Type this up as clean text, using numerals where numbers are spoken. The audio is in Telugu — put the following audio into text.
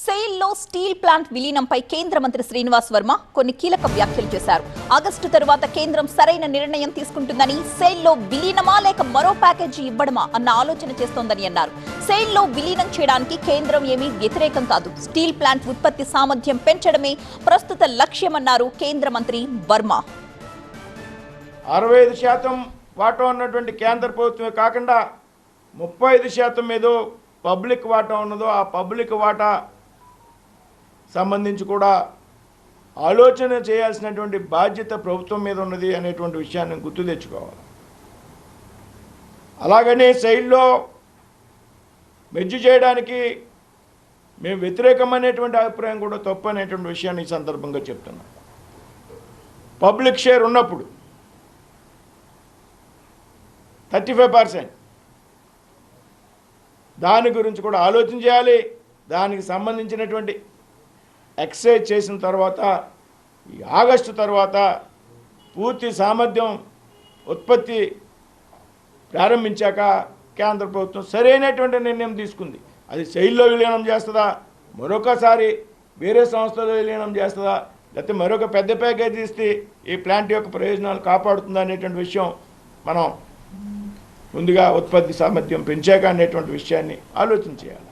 సెయిల్లో స్టీల్ ప్లాంట్ విలీనంపై కేంద్ర మంత్రి శ్రీనివాస్ వర్మ కొన్ని కీలక వ్యాఖ్యలు చేశారు. ఆగస్టు తరువాత కేంద్రం సరైన నిర్ణయం తీసుకుంటుందని, సెయిల్లో విలీనమా లేక మరో ప్యాకేజీ ఇవ్వడమా అన్న ఆలోచన చేస్తోందని అన్నారు. సెయిల్లో విలీనం చేయడానికి కేంద్రం ఏమీ వ్యతిరేకం కాదు. స్టీల్ ప్లాంట్ ఉత్పత్తి సామర్థ్యం పెంచడమే ప్రస్తుత లక్ష్యమన్నారు కేంద్ర మంత్రి వర్మ. 65% వాటా ఉన్నటువంటి కేంద్ర ప్రభుత్వమే కాకుండా 35% ఏదో పబ్లిక్ వాటా ఉన్నదో ఆ పబ్లిక్ వాటా సంబంధించి కూడా ఆలోచన చేయాల్సినటువంటి బాధ్యత ప్రభుత్వం మీద ఉన్నది అనేటువంటి విషయాన్ని గుర్తు తెచ్చుకోవాలి. అలాగనే సెయిల్లో మెర్జ్ చేయడానికి మేము వ్యతిరేకమైనటువంటి అభిప్రాయం కూడా తప్పు అనేటువంటి విషయాన్ని ఈ సందర్భంగా చెప్తున్నాం. పబ్లిక్ షేర్ ఉన్నప్పుడు 35% దాని గురించి కూడా ఆలోచన చేయాలి. దానికి సంబంధించినటువంటి ఎక్సైజ్ చేసిన తర్వాత ఈ ఆగస్టు తర్వాత పూర్తి సామర్థ్యం ఉత్పత్తి ప్రారంభించాక కేంద్ర ప్రభుత్వం సరైనటువంటి నిర్ణయం తీసుకుంది. అది సెయిల్లో విలీనం చేస్తుందా, మరొకసారి వేరే సంస్థలో విలీనం చేస్తుందా, లేకపోతే మరొక పెద్ద ప్యాకేజీ ఇస్తే ఈ ప్లాంట్ యొక్క ప్రయోజనాలు కాపాడుతుందా అనేటువంటి విషయం మనం ముందుగా ఉత్పత్తి సామర్థ్యం పెంచాక అనేటువంటి విషయాన్ని ఆలోచన చేయాలి.